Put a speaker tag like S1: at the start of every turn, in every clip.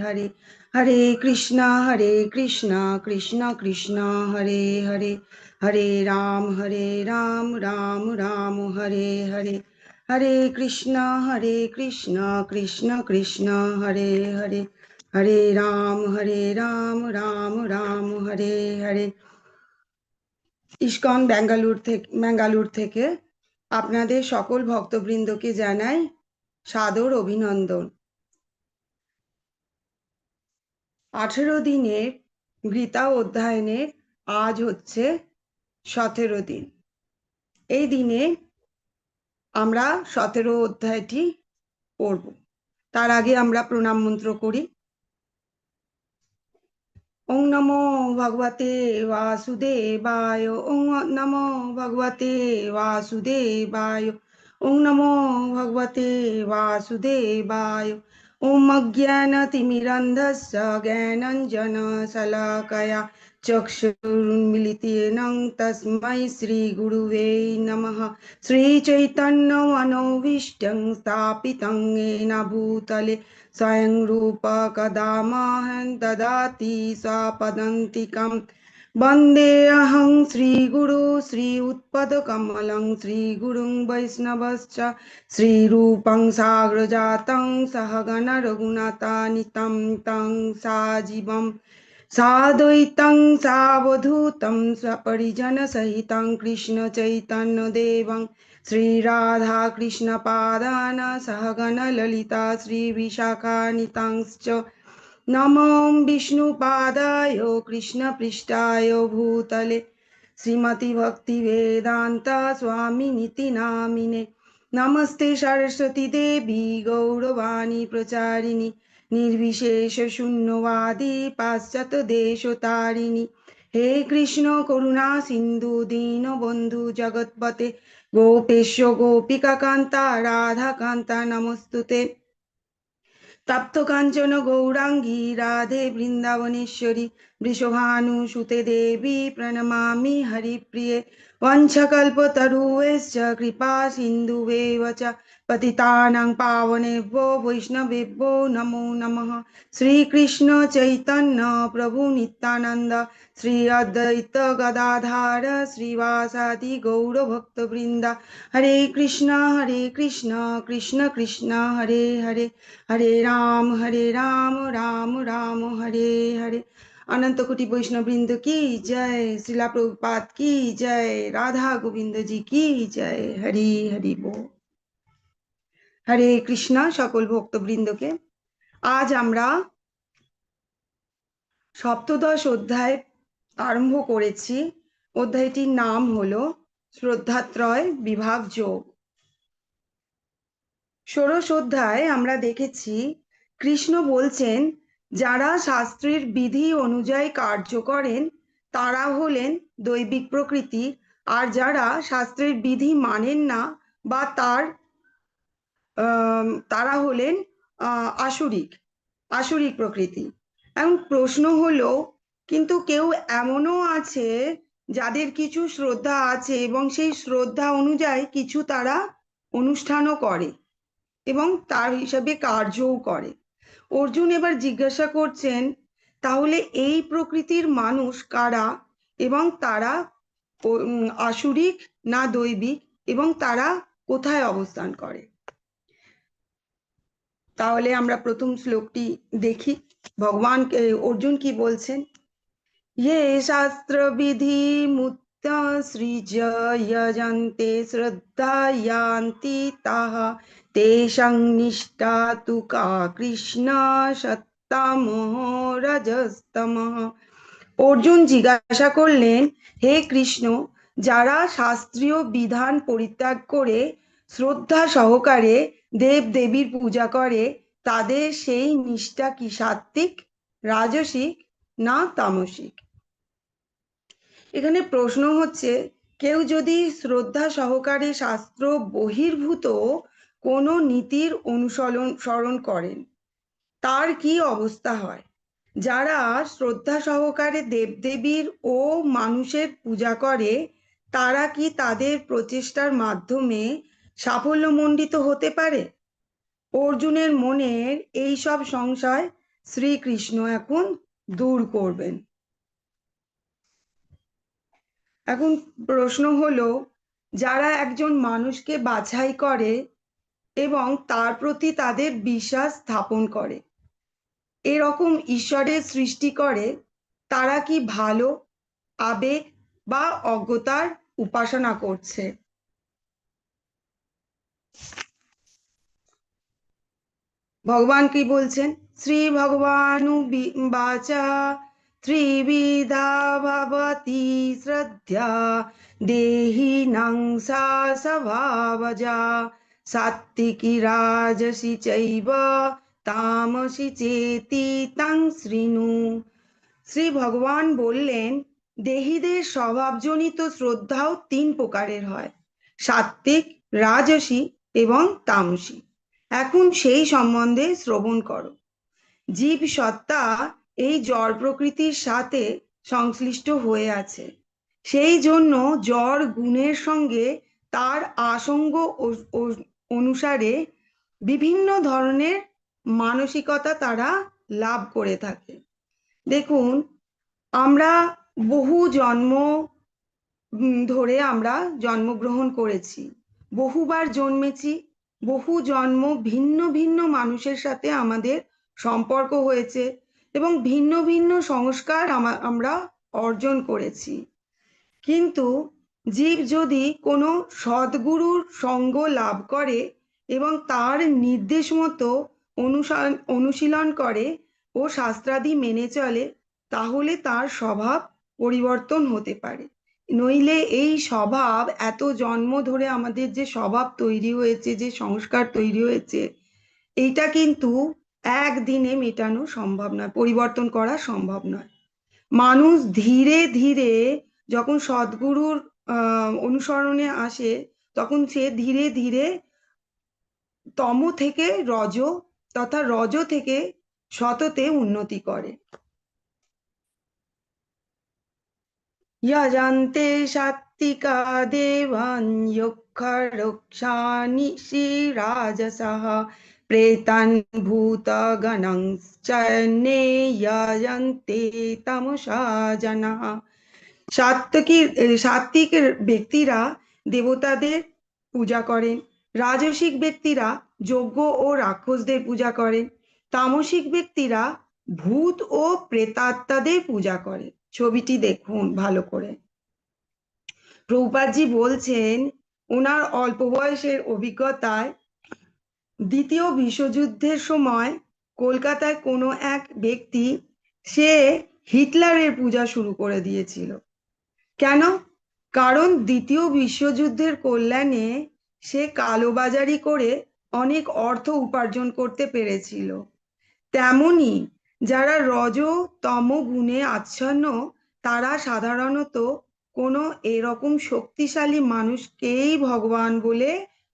S1: Hare Hare Krishna Krishna Krishna Hare Hare Hare Ram Ram Ram Hare Hare Hare Krishna Krishna Krishna Hare Hare Hare Ram Ram Hare Hare. ISKCON Bangalore থেকে আপনাদের সকল ভক্তবৃন্দকে জানাই সাদর অভিনন্দন। 18 দিনের গীতা অধ্যয়নের আজ হচ্ছে 17 দিন। এই দিনে আমরা 17 অধ্যায়টি পড়ব। তার আগে আমরা প্রণাম মন্ত্র করি। ওং নমো ভগবতে বাসুদেবায়, ওং নমো ভগবতে বাসুদেবায়, ওং নমো ভগবতে বাসুদেবায়। ওম অজ্ঞানতিমিরন্ধস্য জ্ঞানাঞ্জনশলাকয়া চক্ষুरुन्मीलितेन तस्मै श्रीगुरुवे नमः। श्रीचैतन्यमनोभीष्टं स्थापितं येन भूतले स्वयं रूप कदा मह्यं ददाति स्वपदान्तिकं। वन्देऽहं श्रीगुरु श्री उत्पदकमलं श्रीगुरुं वैष्णवश्च श्रीरूपं साग्रजातं सहगण रघुनाथान्वितं तं सजीवं साद्वैतं सावधूतं स्वपरिजनसहितं कृष्ण चैतन्यदेवं श्रीराधा कृष्ण पादान सहगण ललिता श्रीविशाखान्वितांश्च। नमो विष्णुपादाय कृष्णपृष्ठाय भूतले श्रीमती भक्तिवेदांत स्वामिनिति नामिने। नमस्ते सरस्वती देवी गौरवाणी प्रचारिणी निर्विशेष शून्यवादी पाश्चात्य देशतारिणी। हे कृष्ण करुणा सिंधु दीनबंधु जगत्पते गोपेश गोपिका कांता राधा कांता नमस्तुते। तप्त कांचन गौरांगी राधे वृंदावनेश्वरी वृषभानुसुते देवी प्रणमामि हरिप्रिये। वंशकल्पतरुश्च कृपा सिन्धुवेव च पतितानां पावनेभ्यो वैष्णवेभ्यो नमो नमः। श्रीकृष्ण चैतन्य प्रभु नित्यानंद श्री अद्वैत गदाधर श्रीवासादि गौरभक्तवृंद। हरे कृष्ण कृष्ण कृष्ण हरे हरे हरे राम राम राम हरे हरे। अनंत कोटि वैष्णव वृंद की जय, श्रीला प्रभुपाद की जय, राधा गोविंद जी की जय। हरि हरि बोल। हरे कृष्णा सकल भक्त वृंद के आज আমরা সপ্তদশ অধ্যায় আরম্ভ করেছি। অধ্যায়টির নাম হলো শ্রদ্ধাত্রয় বিভাগ যোগ। ষোড়শ অধ্যায় আমরা দেখেছি কৃষ্ণ বলছেন যারা শাস্ত্রের বিধি অনুযায়ী কার্য করেন তারা হলেন দৈবিক প্রকৃতির, আর যারা শাস্ত্রের বিধি মানেন না বা তারা হলেন আসুরিক প্রকৃতি। এখন প্রশ্ন হলো, কিন্তু কেউ এমনও আছে যাদের কিছু শ্রদ্ধা আছে এবং সেই শ্রদ্ধা অনুযায়ী কিছু তারা অনুষ্ঠানও করে এবং তার হিসাবে কার্যও করে। অর্জুন এবার জিজ্ঞাসা করছেন, তাহলে এই প্রকৃতির মানুষ কারা এবং তারা আসুরিক না দৈবিক এবং তারা কোথায় অবস্থান করে? তাহলে আমরা প্রথম শ্লোকটি দেখি। ভগবান অর্জুন কি বলছেন? ये शास्त्रविधिमुक्त सृजयन्ते श्रद्धयान्ति ताः तेषां निष्ठा तु का कृष्ण सत्तमः रजस्तमः। অর্জুন জিজ্ঞাসা করলেন, হে কৃষ্ণ, যারা শাস্ত্রীয় বিধান পরিত্যাগ করে শ্রদ্ধা সহকারে দেব দেবীর পূজা করে তাদের সেই নিষ্ঠা কি সাত্ত্বিক, রাজসিক না তামসিক? এখানে প্রশ্ন হচ্ছে, কেউ যদি শ্রদ্ধা সহকারে শাস্ত্র বহির্ভূত কোনো নীতির অনুসরণ করেন তার কি অবস্থা হয়? যারা শ্রদ্ধা সহকারে দেবদেবীর ও মানুষের পূজা করে তারা কি তাদের প্রচেষ্টার মাধ্যমে সাফল্যমণ্ডিত হতে পারে? অর্জুনের মনের এই সব সংশয় শ্রীকৃষ্ণ এখন দূর করবেন। এখন প্রশ্ন হলো, যারা একজন মানুষকে বাছাই করে এবং তার প্রতি তাদের বিশ্বাস স্থাপন করে, এরকম ঈশ্বরের সৃষ্টি করে, তারা কি ভালো, আবেগ বা অজ্ঞতার উপাসনা করছে? ভগবান কি বলছেন? শ্রী ভগবানু বাচা ত্রিবিধা ভবতি শ্রদ্ধা দেহিনাং সা স্বভাবজা সাত্ত্বিকি রাজসি চৈব তামসি চেতি তং শৃণু। শ্রী ভগবান বললেন, দেহীদের স্বভাবজনিত শ্রদ্ধাও তিন প্রকারের হয়: সাত্ত্বিক, রাজসী এবং তামসী। এখন সেই সম্বন্ধে শ্রবণ করো। জীব সত্তা এই জড় প্রকৃতির সাথে সংশ্লিষ্ট হয়ে আছে। সেই জন্য জড় গুণের সঙ্গে তার আসঙ্গ অনুসারে বিভিন্ন ধরনের মানসিকতা তারা লাভ করে থাকে। দেখুন, আমরা বহু জন্ম ধরে আমরা জন্মগ্রহণ করেছি, বহুবার জন্মেছি, বহু জন্ম ভিন্ন ভিন্ন মানুষের সাথে আমাদের সম্পর্ক হয়েছে এবং ভিন্ন ভিন্ন সংস্কার আমরা অর্জন করেছি। কিন্তু জীব যদি কোনো সদ্গুরুর সঙ্গ লাভ করে এবং তার নির্দেশ মতো অনুশীলন করে ও শাস্ত্রাদি মেনে চলে, তাহলে তার স্বভাব পরিবর্তন হতে পারে। নইলে এই স্বভাব, এত জন্ম ধরে আমাদের যে স্বভাব তৈরি হয়েছে, যে সংস্কার তৈরি হয়েছে, এইটা কিন্তু একদিনে মেটানো সম্ভব নয়, পরিবর্তন করা সম্ভব নয়। মানুষ ধীরে ধীরে যখন সদ্গুরুর অনুসরণে আসে, তখন সে ধীরে ধীরে তম থেকে রজ তথা রজ থেকে সততে উন্নতি করে। যজন্তে সাত্ত্বিকা দেবান যক্ষরক্ষানি শ্রীরাজসঃ প্রেতান ভূতগণং চন্নে যজন্তে তমসা জনাঃ। সাত্ত্বিক ব্যক্তিরা দেবতাদের পূজা করেন, রাজসিক ব্যক্তিরা যজ্ঞ ও রাক্ষসদের পূজা করেন, তামসিক ব্যক্তিরা ভূত ও প্রেতাত্মাদের পূজা করে। ছবিটি দেখুন ভালো করে। প্রভুপাদজি বলছেন, ওনার অল্প বয়সের অভিজ্ঞতায় দ্বিতীয় বিশ্বযুদ্ধের সময় কলকাতায় কোনো এক ব্যক্তি, সে হিটলারের পূজা শুরু করে দিয়েছিল। কেন? কারণ দ্বিতীয় বিশ্বযুদ্ধের কল্যাণে সে কালোবাজারি করে অনেক অর্থ উপার্জন করতে পেরেছিল। তেমনি যারা রজ তম গুণে আচ্ছন্ন, তারা সাধারণত কোনো এরকম শক্তিশালী মানুষকেই ভগবান বলে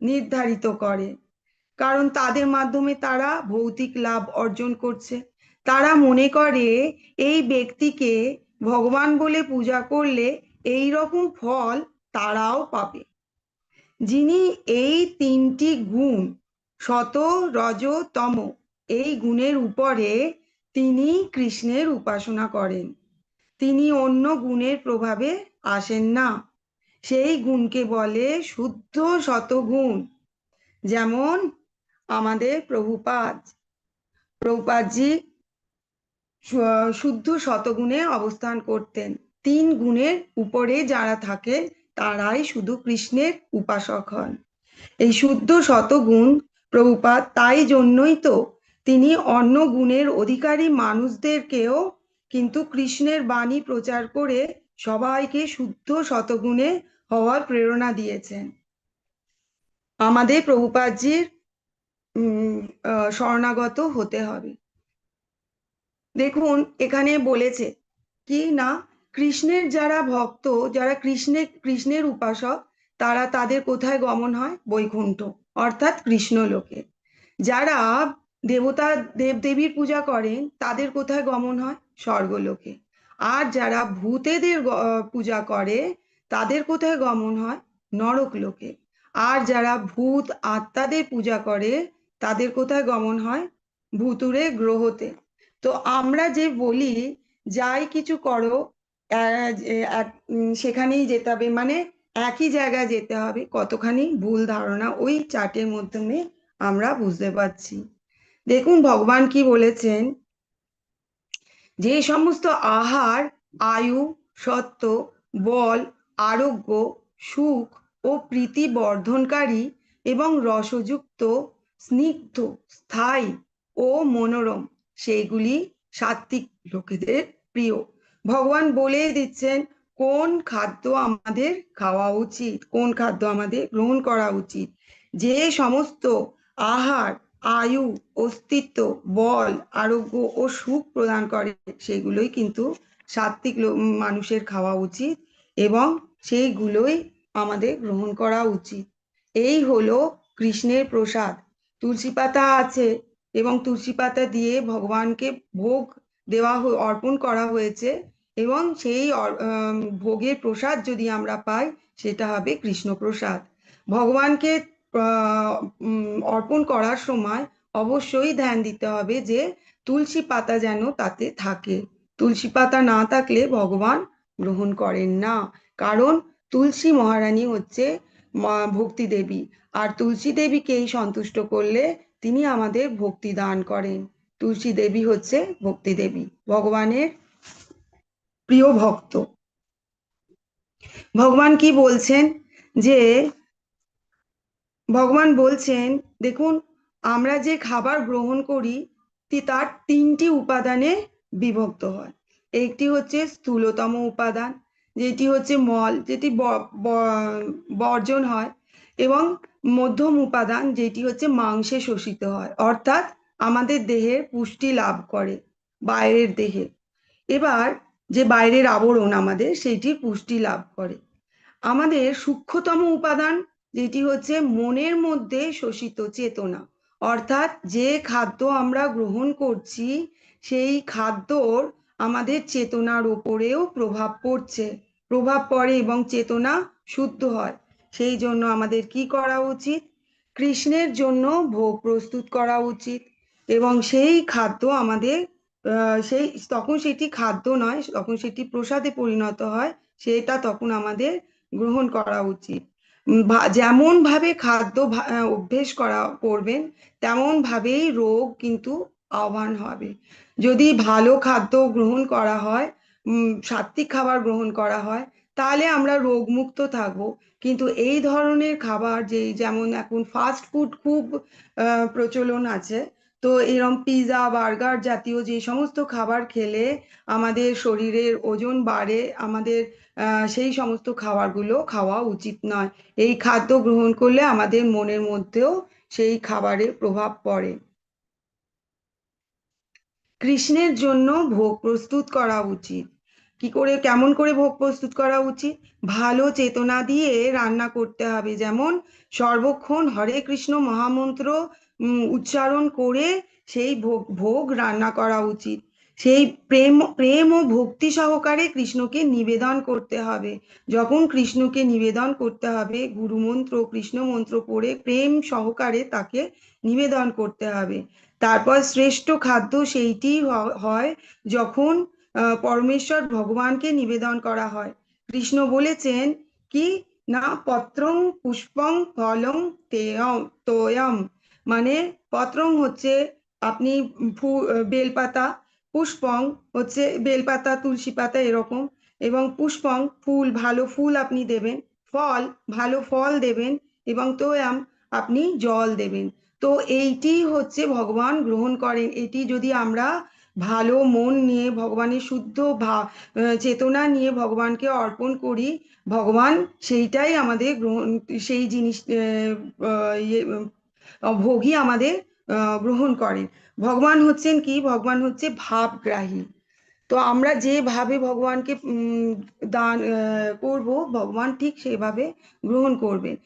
S1: নির্ধারিত করে, কারণ তাদের মাধ্যমে তারা ভৌতিক লাভ অর্জন করছে। তারা মনে করে এই ব্যক্তিকে ভগবান বলে পূজা করলে এই রকম ফল তারাও পাবে। যিনি এই তিনটি গুণ, সত রজ তম, এই গুণের উপরে তিনি কৃষ্ণের উপাসনা করেন, তিনি অন্য গুণের প্রভাবে আসেন না। সেই গুণকে বলে শুদ্ধ শতগুণ। যেমন আমাদের প্রভুপাদজি শুদ্ধ শতগুণে অবস্থান করতেন। তিন গুণের উপরে যারা থাকে তারাই শুধু কৃষ্ণের উপাসক হন। এই শুদ্ধ শতগুণ প্রভুপাদ, তাই জন্যই তো তিনি অন্য গুণের অধিকারী মানুষদেরকেও কিন্তু কৃষ্ণের বাণী প্রচার করে সবাইকে শুদ্ধ শতগুণে হওয়ার প্রেরণা দিয়েছেন। আমাদের প্রভুপাদজির শরণাগত হতে হবে। দেখুন, এখানে বলেছে কি না, কৃষ্ণের যারা ভক্ত, যারা কৃষ্ণের উপাসক, তাদের কোথায় গমন হয়? বৈকুণ্ঠ, অর্থাৎ কৃষ্ণলোকে। যারা দেবতা দেবদেবীর পূজা করেন, তাদের কোথায় গমন হয়? স্বর্গলোকে। আর যারা ভূতেদের পূজা করে, তাদের কোথায় গমন হয়? নরকলোকে। আর যারা ভূত আত্মাদের পূজা করে, তাদের কোথায় গমন হয়? ভূতুরে গ্রহতে। তো আমরা যে বলি যাই কিছু করো সেখানেই যেতে হবে, মানে একই জায়গায় যেতে হবে, কতখানি ভুল ধারণা ওই চার্টের মাধ্যমে আমরা বুঝতে পারছি। দেখুন ভগবান কি বলেছেন, যে সমস্ত আহার আয়ু, সত্য, বল, আরোগ্য, সুখ ও প্রীতি বর্ধনকারী এবং রসযুক্ত, স্নিগ্ধ, স্থায়ী ও মনোরম, সেইগুলি সাত্ত্বিক লোকেদের প্রিয়। ভগবান বলে দিচ্ছেন কোন খাদ্য আমাদের খাওয়া উচিত, কোন খাদ্য আমাদের গ্রহণ করা উচিত। যে সমস্ত আহার আয়ু, অস্তিত্ব, বল, আরোগ্য ও সুখ প্রদান করে সেগুলোই কিন্তু সাত্ত্বিক মানুষের খাওয়া উচিত, এবং সেইগুলোই আমাদের গ্রহণ করা উচিত। এই হলো কৃষ্ণের প্রসাদ। তুলসী পাতা আছে এবং তুলসী পাতা দিয়ে ভগবানকে ভোগ দেওয়া অর্পণ করা হয়েছে, এবং সেই ভোগের প্রসাদ যদি আমরা পাই সেটা হবে কৃষ্ণ প্রসাদ। ভগবানকে অর্পণ করার সময় অবশ্যই ধ্যান দিতে হবে যে তুলসী পাতা যেন তাতে থাকে। তুলসী পাতা না থাকলে ভগবান গ্রহণ করেন না, কারণ তুলসী মহারানী হচ্ছে ভক্তি দেবী, আর তুলসী দেবীকেই সন্তুষ্ট করলে তিনি আমাদের ভক্তি দান করেন। তুলসী দেবী হচ্ছে ভক্তি দেবী, ভগবানের প্রিয় ভক্ত। ভগবান কি বলছেন, যে ভগবান বলছেন দেখুন, আমরা যে খাবার গ্রহণ করি তার তিনটি উপাদানে বিভক্ত হয়। একটি হচ্ছে স্থূলতম উপাদান, যেটি হচ্ছে মল, যেটি বর্জন হয়, এবং মধ্যম উপাদান যেটি হচ্ছে মাংসে শোষিত হয়, অর্থাৎ আমাদের দেহের পুষ্টি লাভ করে বাইরের দেহে। এবার যে বাইরের আবরণ আমাদের সেইটির পুষ্টি লাভ করে। আমাদের সূক্ষ্মতম উপাদান যেটি হচ্ছে মনের মধ্যে শোষিত চেতনা, অর্থাৎ যে খাদ্য আমরা গ্রহণ করছি সেই খাদ্যর আমাদের চেতনার উপরেও প্রভাব পড়ছে, প্রভাব পড়ে এবং চেতনা শুদ্ধ হয়। সেই জন্য আমাদের কি করা উচিত, কৃষ্ণের জন্য ভোগ প্রস্তুত করা উচিত, এবং সেই খাদ্য আমাদের সেই তখন সেটি খাদ্য নয়, তখন সেটি প্রসাদে পরিণত হয়, সেটা তখন আমাদের গ্রহণ করা উচিত। যেমন ভাবে খাদ্য অভ্যেস করবেন তেমন ভাবেই রোগ কিন্তু আহ্বান হবে। যদি ভালো খাদ্য গ্রহণ করা হয়, সাত্বিক খাবার গ্রহণ করা হয়, তাহলে আমরা রোগমুক্ত থাকবো। কিন্তু এই ধরনের খাবার যেমন এখন ফাস্ট ফুড খুব প্রচলন আছে, তো এরকম পিৎজা বার্গার জাতীয় যে সমস্ত খাবার খেলে আমাদের শরীরের ওজন বাড়ে, আমাদের সেই সমস্ত খাবারগুলো খাওয়া উচিত নয়। এই খাদ্য গ্রহণ করলে আমাদের মনের মধ্যেও সেই খাবারের প্রভাব পড়ে। কৃষ্ণের জন্য ভোগ প্রস্তুত করা উচিত। কি করে, কেমন করে ভোগ প্রস্তুত করা উচিত, ভালো চেতনা দিয়ে রান্না করতে হবে, যেমন সর্বক্ষণ হরে কৃষ্ণ মহামন্ত্র উচ্চারণ করে সেই ভোগ রান্না করা উচিত। সেই প্রেম প্রেম ও ভক্তি সহকারে কৃষ্ণকে নিবেদন করতে হবে। যখন কৃষ্ণকে নিবেদন করতে হবে, গুরুমন্ত্র কৃষ্ণ মন্ত্র পড়ে প্রেম সহকারে তাকে নিবেদন করতে হবে। তারপর শ্রেষ্ঠ খাদ্য সেইটি হয় যখন পরমেশ্বর ভগবানকে নিবেদন করা হয়। কৃষ্ণ বলেছেন কি না, পত্রং পুষ্পং ফলং তোয়ম, মানে পত্রং হচ্ছে আপনি বেলপাতা, পুষ্পং হচ্ছে বেলপাতা তুলসী পাতা এরকম, এবং পুষ্পং ফুল, ভালো ফুল আপনি দেবেন, ফল ভালো ফল দেবেন, এবং তোয়াম আপনি জল দেবেন। তো এইটি হচ্ছে ভগবান গ্রহণ করেন। এটি যদি আমরা ভালো মন নিয়ে ভগবানের শুদ্ধ চেতনা নিয়ে ভগবানকে অর্পণ করি, ভগবান সেইটাই আমাদের গ্রহণ, সেই জিনিস ভোগই আমাদের গ্রহণ করেন। ভগবান হচ্ছেন কি, ভগবান হচ্ছে ভাবগ্রাহী। তো আমরা যেভাবে ভগবানকে দান করব, ভগবান ঠিক সেভাবে গ্রহণ করবেন।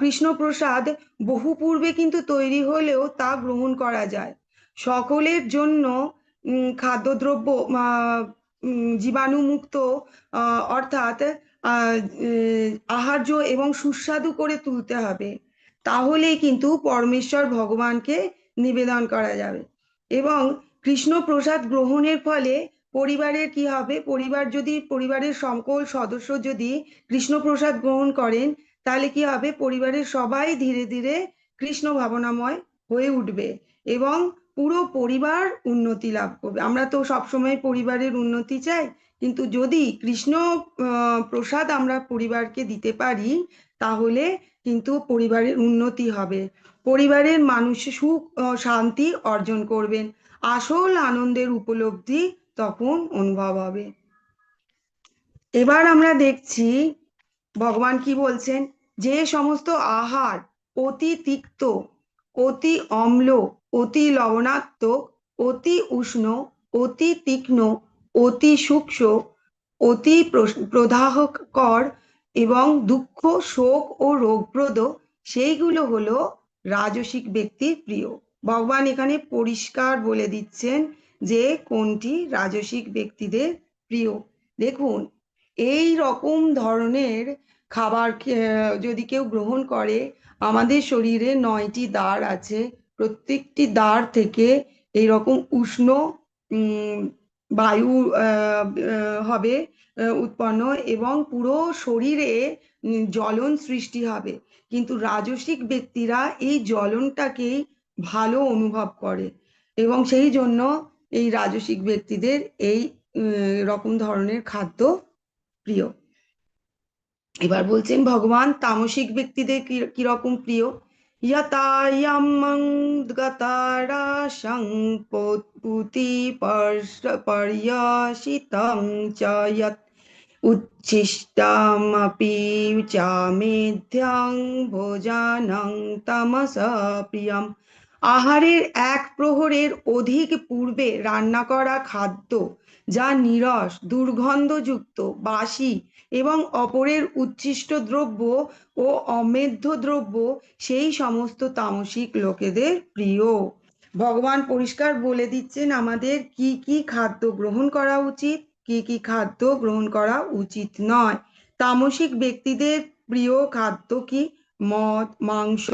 S1: কৃষ্ণ প্রসাদ বহু পূর্বে কিন্তু তৈরি হলেও তা গ্রহণ করা যায়। সকলের জন্য খাদ্যদ্রব্য জীবাণুমুক্ত, অর্থাৎ আহার্য এবং সুস্বাদু করে তুলতে হবে, তাহলেই কিন্তু পরমেশ্বর ভগবানকে নিবেদন করা যাবে। এবং কৃষ্ণ প্রসাদ গ্রহণের ফলে পরিবারের কি হবে, পরিবারের সকল সদস্য যদি কৃষ্ণ প্রসাদ গ্রহণ করেন, তাহলে কি হবে, পরিবারের সবাই ধীরে ধীরে কৃষ্ণ ভাবনাময় হয়ে উঠবে এবং পুরো পরিবার উন্নতি লাভ করবে। আমরা তো সবসময় পরিবারের উন্নতি চাই, কিন্তু যদি কৃষ্ণ প্রসাদ আমরা পরিবারকে দিতে পারি, তাহলে কিন্তু পরিবারের উন্নতি হবে, পরিবারের মানুষ সুখ শান্তি অর্জন করবেন, আসল আনন্দের উপলব্ধি তখন অনুভব হবে। এবার আমরা দেখছি ভগবান কি বলছেন, যে সমস্ত আহার অতি তিক্ত, অতি অম্ল, অতি লবণাত্মক, অতি উষ্ণ, অতি তীক্ষ্ণ, অতি সূক্ষ্ম, অতি প্রদাহকর এবং দুঃখ শোক ও রোগপ্রদ, সেইগুলো হলো রাজসিক ব্যক্তির প্রিয়। ভগবান এখানে পরিষ্কার বলে দিচ্ছেন যে কোনটি রাজসিক ব্যক্তিদের প্রিয়। দেখুন, এই রকম ধরনের খাবার যদি কেউ গ্রহণ করে, আমাদের শরীরে 9টি দ্বার আছে, প্রত্যেকটি দ্বার থেকে এই রকম উষ্ণ বায়ু হবে উৎপন্ন এবং পুরো শরীরে জ্বলন সৃষ্টি হবে। কিন্তু রাজসিক ব্যক্তিরা এই জ্বলনটাকেই ভালো অনুভব করে এবং সেই জন্য এই রাজসিক ব্যক্তিদের এই রকম ধরনের খাদ্য প্রিয়। এবার বলছেন ভগবান তামসিক ব্যক্তিদের কিরকম প্রিয়। পর্যসিতং চ যৎ উচ্ছিষ্টমপি চ মেধ্যং ভোজনং তামস প্রিয়ম। আহারের এক প্রহরের অধিক পূর্বে রান্না করা খাদ্য, যা নীরস, দুর্গন্ধযুক্ত, বাসি এবং অপরের উচ্ছিষ্ট দ্রব্য ও অমেধ্য দ্রব্য, সেই সমস্ত তামসিক লোকেদের প্রিয়। ভগবান পরিষ্কার বলে দিচ্ছেন আমাদের কি কি খাদ্য গ্রহণ করা উচিত, কি কি খাদ্য গ্রহণ করা উচিত নয়। তামসিক ব্যক্তিদের প্রিয় খাদ্য কি, মদ, মাংস,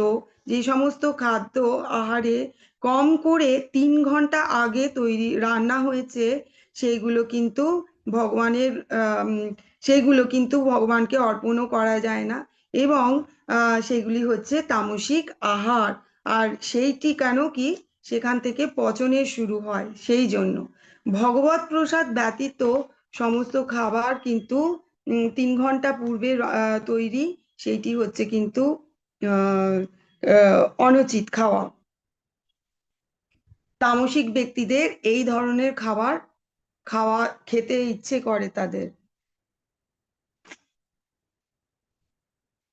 S1: যে সমস্ত খাদ্য আহারে কম করে 3 ঘন্টা আগে রান্না হয়েছে, সেইগুলো কিন্তু ভগবানের সেইগুলো কিন্তু ভগবানকে অর্পণও করা যায় না এবং সেগুলি হচ্ছে তামসিক আহার। আর সেইটি কেন কি, সেখান থেকে পচনের শুরু হয়, সেই জন্য ভগবত প্রসাদ ব্যতীত সমস্ত খাবার কিন্তু 3 ঘন্টা পূর্বে তৈরি, সেইটি হচ্ছে কিন্তু অনুচিত খাওয়া। তামসিক ব্যক্তিদের এই ধরনের খাবার খেতে ইচ্ছে করে তাদের।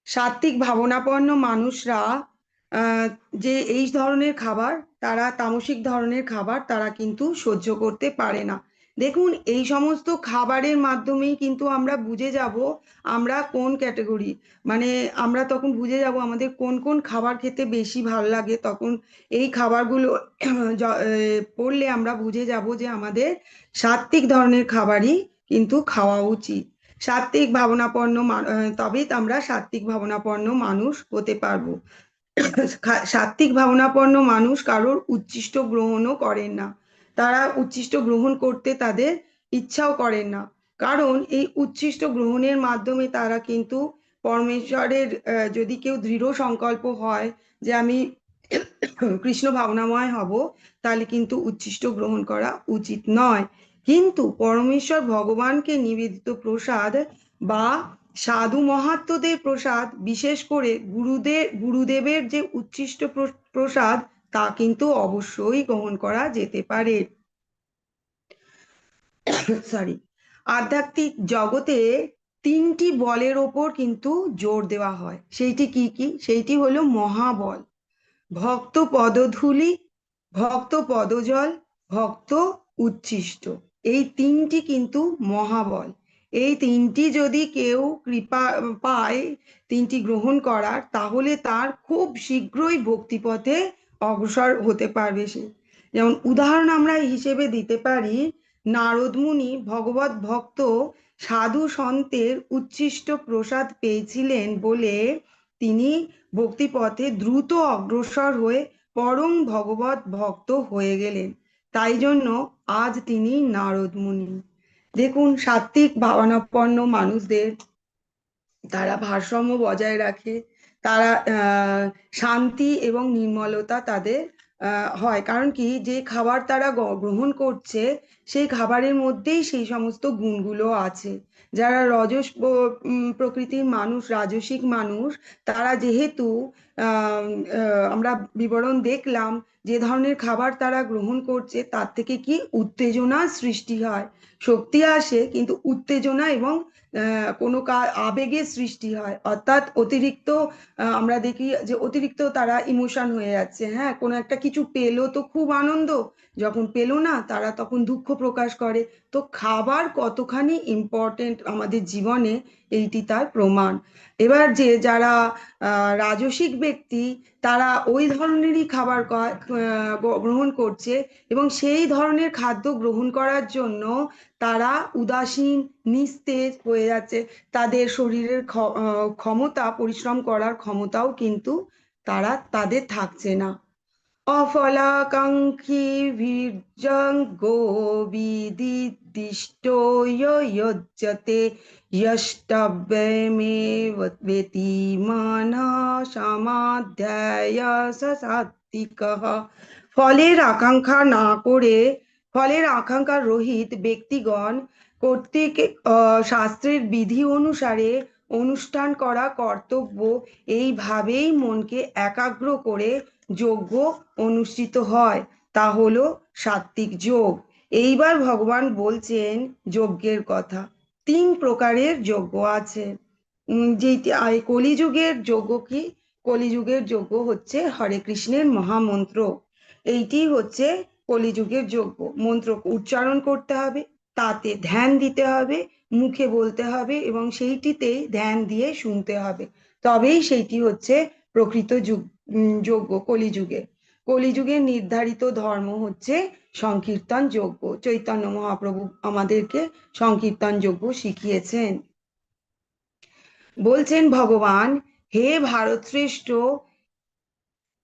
S1: সাত্ত্বিক ভাবনাপন্ন মানুষরা যে এই ধরনের খাবার, তারা তামসিক ধরনের খাবার তারা কিন্তু সহ্য করতে পারে না। দেখুন, এই সমস্ত খাবারের মাধ্যমেই কিন্তু আমরা বুঝে যাব আমরা কোন ক্যাটাগরি, মানে আমরা তখন বুঝে যাব আমাদের কোন কোন খাবার খেতে বেশি ভালো লাগে। তখন এই খাবারগুলো পড়লে আমরা বুঝে যাব যে আমাদের সাত্ত্বিক ধরনের খাবারই কিন্তু খাওয়া উচিত। সাত্ত্বিক ভাবনাপন্ন তবেই আমরা সাত্ত্বিক ভাবনাপন্ন মানুষ হতে পারবো। সাত্ত্বিক ভাবনাপন্ন মানুষ কারোর উচ্ছিষ্ট গ্রহণও করেন না, তারা উচ্ছিষ্ট গ্রহণ করতে তাদের ইচ্ছাও করেন না, কারণ এই উচ্ছিষ্ট গ্রহণের মাধ্যমে তারা কিন্তু পরমেশ্বরের, যদি কেউ দৃঢ় সংকল্প হয় যে আমি কৃষ্ণ ভাবনাময় হব, তাহলে কিন্তু উচ্ছিষ্ট গ্রহণ করা উচিত নয়। কিন্তু পরমেশ্বর ভগবানকে নিবেদিত প্রসাদ বা সাধু মহাত্মদের প্রসাদ, বিশেষ করে গুরুদেবের যে উচ্ছিষ্ট প্রসাদ, তা কিন্তু অবশ্যই গ্রহণ করা যেতে পারে। সরি, আধ্যাত্মিক জগতে 3টি বলের ওপর কিন্তু জোর দেওয়া হয়। সেইটি কি কি, সেইটি হলো মহাবল, ভক্ত পদধূলি, ভক্ত পদজল, ভক্ত উচ্ছিষ্ট। এই 3টি কিন্তু মহাবল। এই 3টি যদি কেউ কৃপা পায় 3টি গ্রহণ করার, তাহলে তার খুব শীঘ্রই ভক্তিপথে অগ্রসর হতে পারবে সে। যেমন উদাহরণ আমরা হিসেবে দিতে পারি, নারদ মুনি ভগবত ভক্ত সাধু সন্তের উচ্ছিষ্ট প্রসাদ পেয়েছিলেন বলে তিনি ভক্তিপথে দ্রুত অগ্রসর হয়ে পরম ভগবত ভক্ত হয়ে গেলেন। তাই জন্য আজ তিনি নারদ মুনি। দেখুন, সাত্ত্বিক ভাবনাপন্ন মানুষদের, তারা ভারসাম্য বজায় রাখে, তারা শান্তি এবং নির্মলতা তাদের হয়। কারণ কি, যে খাবার তারা গ্রহণ করছে সেই খাবারের মধ্যেই সেই সমস্ত গুণগুলো আছে। যারা প্রকৃতির মানুষ, রাজসিক মানুষ, তারা যেহেতু আহ আমরা বিবরণ দেখলাম যে ধরনের খাবার তারা গ্রহণ করছে, তার থেকে কি উত্তেজনার সৃষ্টি হয়, শক্তি আসে কিন্তু উত্তেজনা এবং কোনো আবেগের সৃষ্টি হয়। অর্থাৎ অতিরিক্ত আমরা দেখি যে অতিরিক্ত তারা ইমোশন হয়ে যাচ্ছে। হ্যাঁ, কোনো একটা কিছু পেলো তো খুব আনন্দ, যখন পেলো না তারা তখন দুঃখ প্রকাশ করে। তো খাবার কতখানি ইম্পর্টেন্ট আমাদের জীবনে, এইটি তার প্রমাণ। এবার যে যারা রাজসিক ব্যক্তি, তারা ওই ধরনেরই খাবার গ্রহণ করছে, এবং সেই ধরনের খাদ্য গ্রহণ করার জন্য তারা উদাসীন, নিস্তেজ হয়ে যাচ্ছে। তাদের শরীরের ক্ষমতা, পরিশ্রম করার ক্ষমতাও কিন্তু তাদের থাকছে না। অফলাকাঙ্ক্ষী বীর্যঙ্গো বিদিদিষ্টো যুজ্যতে যষ্টব্যমেব বেতি মনঃ সমাধ্যায় স সাত্ত্বিকঃ। ফলের আকাঙ্ক্ষা না করে, ফলের আকাঙ্ক্ষা রহিত ব্যক্তিগণ কর্তৃক শাস্ত্রের বিধি অনুসারে অনুষ্ঠান করা কর্তব্য, এইভাবেই মনকে একাগ্র করে যজ্ঞ অনুষ্ঠিত হয়। তা হলো সাত্ত্বিক যোগ। এইবার ভগবান বলছেন যজ্ঞের কথা। 3 প্রকারের যজ্ঞ আছে। যেটি কলিযুগের যজ্ঞ কি? কলিযুগের যজ্ঞ হচ্ছে হরে কৃষ্ণের মহামন্ত্র। এইটি হচ্ছে কলিযুগের যজ্ঞ। মন্ত্র উচ্চারণ করতে হবে, তাতে ধ্যান দিতে হবে, মুখে বলতে হবে এবং সেইটিতেই ধ্যান দিয়ে শুনতে হবে, তবেই সেইটি হচ্ছে প্রকৃত যজ্ঞ কলিযুগে। কলিযুগের নির্ধারিত ধর্ম হচ্ছে সংকীর্তন যজ্ঞ। চৈতন্য মহাপ্রভু আমাদেরকে সংকীর্তন যজ্ঞ শিখিয়েছেন। বলছেন ভগবান, হে ভারতশ্রেষ্ঠ,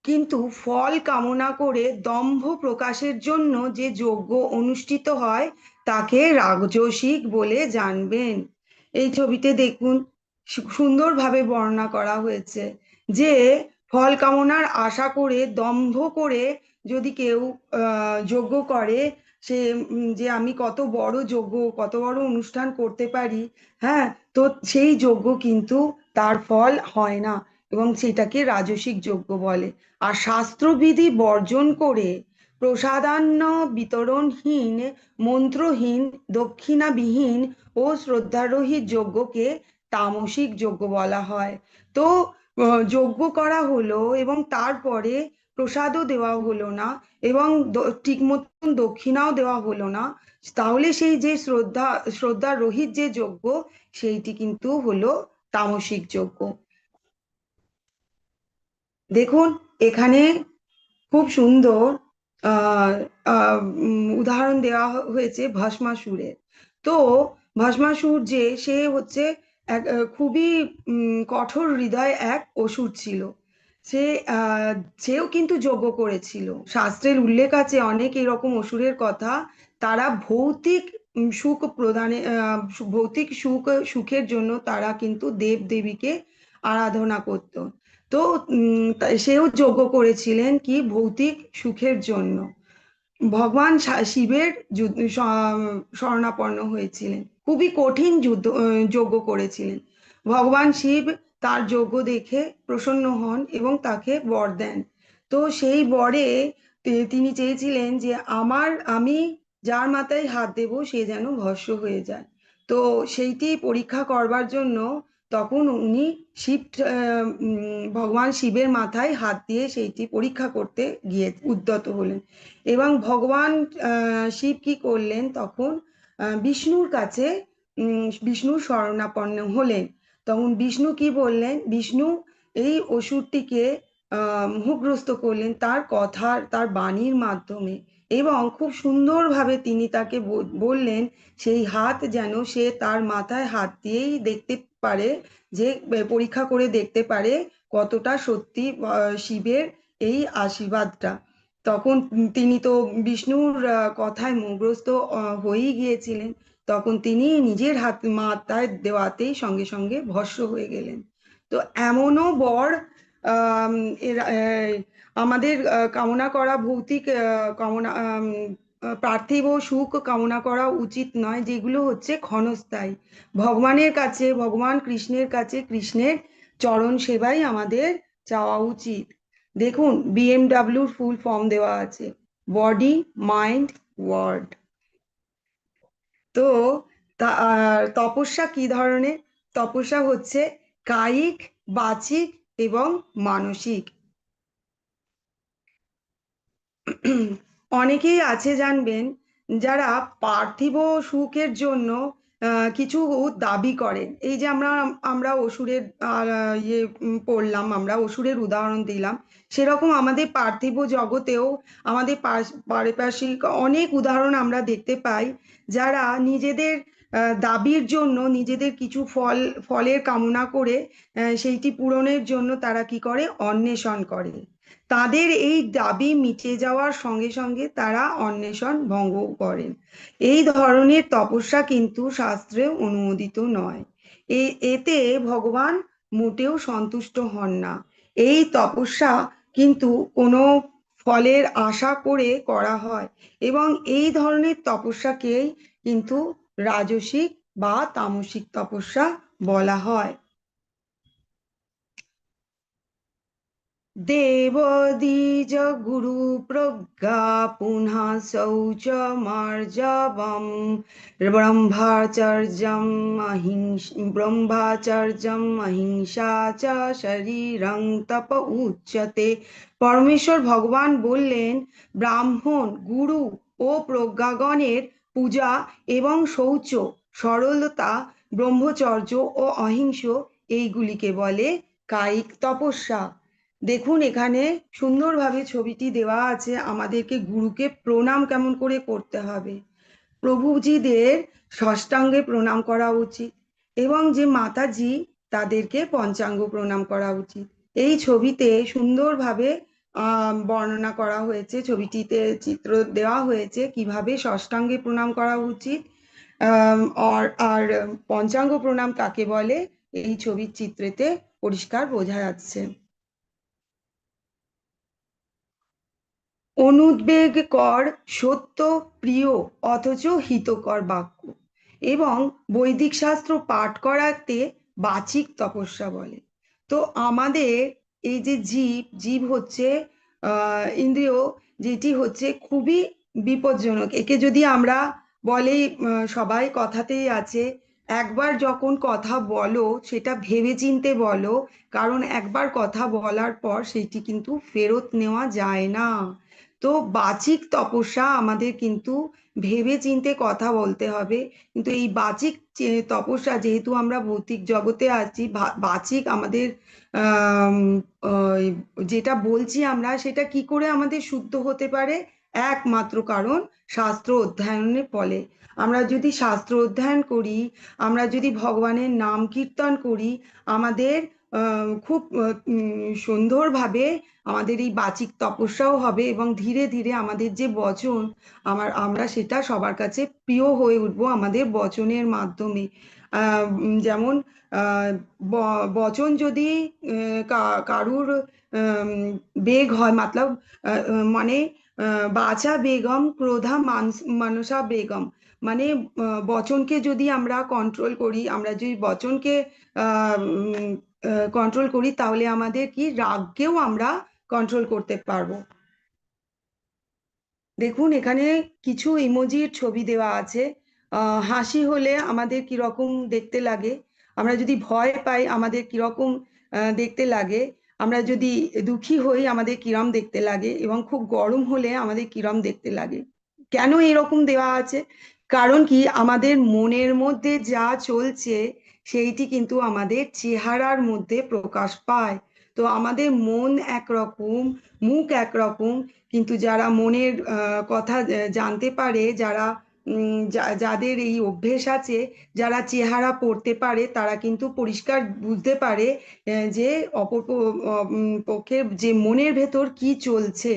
S1: কিন্তু ফল কামনা করে দম্ভ প্রকাশের জন্য যে যজ্ঞ অনুষ্ঠিত হয় তাকে রাজসিক বলে জানবেন। এই ছবিতে দেখুন, সুন্দরভাবে বর্ণনা করা হয়েছে যে ফল কামনার আশা করে, দম্ভ করে যদি কেউ যজ্ঞ করে, সে যে আমি কত বড় যজ্ঞ, কত বড় অনুষ্ঠান করতে পারি, হ্যাঁ, তো সেই যজ্ঞ কিন্তু তার ফল হয় না, এবং সেটাকে রাজসিক যজ্ঞ বলে। আর শাস্ত্রবিধি বর্জন করে প্রসাদান্ন বিতরণহীন, মন্ত্রহীন, দক্ষিণাবিহীন ও শ্রদ্ধারহিত যজ্ঞকে তামসিক যজ্ঞ বলা হয়। তো যজ্ঞ করা হলো এবং তারপরে প্রসাদও দেওয়া হলো না, এবং ঠিক মতন দক্ষিণাও দেওয়া হলো না, তাহলে সেই যে শ্রদ্ধা রহিত যে যজ্ঞ, সেইটি কিন্তু হলো তামসিক যজ্ঞ। দেখুন, এখানে খুব সুন্দর আহ উদাহরণ দেওয়া হয়েছে ভস্মাসুরের। তো ভস্মাসুর যে সে হচ্ছে এক খুবই কঠোর হৃদয় এক অসুর ছিল। সে সেও কিন্তু যজ্ঞ করেছিল। শাস্ত্রের উল্লেখ আছে অনেক এরকম অসুরের কথা। তারা ভৌতিক সুখ প্রদানে, ভৌতিক সুখের জন্য তারা কিন্তু দেব দেবীকে আরাধনা করত। তো সেও যজ্ঞ করেছিলেন কি ভৌতিক সুখের জন্য। ভগবান শিবের শরণাপন্ন হয়েছিলেন, খুবই কঠিন যজ্ঞ করেছিলেন। ভগবান শিব তার যজ্ঞ দেখে প্রসন্ন হন এবং তাকে বর দেন। তো সেই বরে তিনি চেয়েছিলেন যে আমি যার মাথায় হাত দেব সে যেন ভস্ম হয়ে যায়। তো সেইটি পরীক্ষা করবার জন্য তখন উনি ভগবান শিবের মাথায় হাত দিয়ে সেইটি পরীক্ষা করতে গিয়ে উদ্যত হলেন। এবং ভগবান শিব কি করলেন তখন, বিষ্ণুর কাছে বিষ্ণুর শরণাপন্ন হলেন। তখন বিষ্ণু কি বললেন, বিষ্ণু এই অসুরটিকে মোহগ্রস্ত করলেন তার কথার, তার বাণীর মাধ্যমে, এবং খুব সুন্দরভাবে তিনি তাকে বললেন সেই হাত যেন সে তার মাথায় হাত দিয়েই দেখতে পারে, যে পরীক্ষা করে দেখতে পারে কতটা সত্যি শিবের এই আশীর্বাদটা। তখন তিনি তো বিষ্ণুর কথায় মোহগ্রস্ত হয়েই গিয়েছিলেন। তখন তিনি নিজের মাথায় দেওয়াতেই সঙ্গে সঙ্গে ভস্ম হয়ে গেলেন। তো এমনও বর আম, আমাদের কামনা করা ভৌতিক কামনা পার্থিব সুখ কামনা করা উচিত নয়, যেগুলো হচ্ছে ক্ষণস্থায়ী। ভগবানের কাছে, ভগবান কৃষ্ণের কাছে কৃষ্ণের চরণ সেবাই আমাদের চাওয়া উচিত। দেখুন, বিএমডাব্লিউর ফুল ফর্ম দেওয়া আছে, বডি মাইন্ড ওয়ার্ড। তো তপস্যা কি ধরনের? তপস্যা হচ্ছে কায়িক, বাচিক এবং মানসিক। অনেকেই আছে জানবেন, যারা পার্থিব সুখের জন্য কিছু দাবি করেন। এই যে আমরা আমরা অসুরের পড়লাম, আমরা অসুরের উদাহরণ দিলাম, সেরকম আমাদের পার্থিব জগতেও আমাদের পারিপার্শ্বিক অনেক উদাহরণ আমরা দেখতে পাই, যারা নিজেদের দাবির জন্য, নিজেদের কিছু ফলের কামনা করে সেইটি পূরণের জন্য তারা কি করে, অন্বেষণ করে। তাদের এই দাবি মিটে যাওয়ার সঙ্গে সঙ্গে তারা অন্বেষণ ভঙ্গ করেন। এই ধরনের তপস্যা কিন্তু শাস্ত্রে অনুমোদিত নয়। এতে ভগবান মোটেও সন্তুষ্ট হন না। এই তপস্যা কিন্তু কোনো ফলের আশা করে করা হয়, এবং এই ধরনের তপস্যাকেই কিন্তু রাজসিক বা তামসিক তপস্যা বলা হয়। देवदीज गुरुप्रज्ञा पुनः शौचमार्जवम् ब्रह्मचर्यम् अहिंसा च शरीरं तप उच्यते। পরমেশ্বর ভগবান বললেন, ব্রাহ্মণ, গুরু ও প্রজ্ঞাগণের পূজা এবং শৌচ, সরলতা, ব্রহ্মচর্য ও অহিংস, এইগুলিকে বলে কায়িক তপস্যা। দেখুন, এখানে সুন্দরভাবে ছবিটি দেওয়া আছে, আমাদেরকে গুরুকে প্রণাম কেমন করে করতে হবে। প্রভুজিদের ষষ্ঠাঙ্গে প্রণাম করা উচিত, এবং যে মাতাজি, তাদেরকে পঞ্চাঙ্গ প্রণাম করা উচিত। এই ছবিতে সুন্দরভাবে বর্ণনা করা হয়েছে, ছবিটিতে চিত্র দেওয়া হয়েছে কিভাবে ষষ্ঠাঙ্গে প্রণাম করা উচিত। আম, আর আর পঞ্চাঙ্গ প্রণাম কাকে বলে, এই ছবির চিত্রেতে পরিষ্কার বোঝা যাচ্ছে। অনুদ্বেগকর, সত্য, প্রিয় অথচ হিতকর বাক্য এবং বৈদিক শাস্ত্র পাঠ করাতে বাচিক তপস্যা বলে। তো আমাদের এই যে জীব, জীব হচ্ছে ইন্দ্রিয়, যেটি হচ্ছে খুবই বিপজ্জনক। একে যদি আমরা বলে, সবাই কথাতেই আছে, একবার যখন কথা বলো সেটা ভেবেচিন্তে বলো, কারণ একবার কথা বলার পর সেটি কিন্তু ফেরত নেওয়া যায় না। তো বাচিক তপস্যা আমাদের কিন্তু ভেবে চিন্তে কথা বলতে হবে। কিন্তু এই বাচিক তপস্যা, যেহেতু আমরা ভৌতিক জগতে আছি, বাচিক আমাদের আম, ওই যেটা বলছি আমরা, সেটা কি করে আমাদের শুদ্ধ হতে পারে? একমাত্র কারণ শাস্ত্র অধ্যয়নের ফলে। আমরা যদি শাস্ত্র অধ্যয়ন করি, আমরা যদি ভগবানের নাম কীর্তন করি, আমাদের খুব সুন্দরভাবে আমাদের এই বাচিক তপস্যাও হবে, এবং ধীরে ধীরে আমাদের যে বচন, আমরা সেটা সবার কাছে প্রিয় হয়ে উঠবো আমাদের বচনের মাধ্যমে। যেমন বচন যদি কারুর বেগ হয়, মতলব মানে বাচা বেগম ক্রোধা মানসা বেগম, মানে বচনকে যদি আমরা কন্ট্রোল করি, আমরা যদি বচনকে কন্ট্রোল করি, তাহলে আমাদের কি রাগকেও আমরা কন্ট্রোল করতে পারবো। দেখুন, এখানে কিছু ইমোজির ছবি দেওয়া আছে। হাসি হলে আমাদের কিরকম দেখতে লাগে, আমরা যদি ভয় পাই আমাদের কিরকম দেখতে লাগে, আমরা যদি দুঃখী হই আমাদের কিরম দেখতে লাগে, এবং খুব গরম হলে আমাদের কিরম দেখতে লাগে। কেন এরকম দেওয়া আছে? কারণ কি, আমাদের মনের মধ্যে যা চলছে সেইটি কিন্তু আমাদের চেহারার মধ্যে প্রকাশ পায়। তো আমাদের মন একরকম, মুখ একরকম, কিন্তু যারা মনের কথা জানতে পারে, যারা যাদের এই অভ্যেস আছে, যারা চেহারা পড়তে পারে, তারা কিন্তু পরিষ্কার বুঝতে পারে যে অপর পক্ষের যে মনের ভেতর কি চলছে।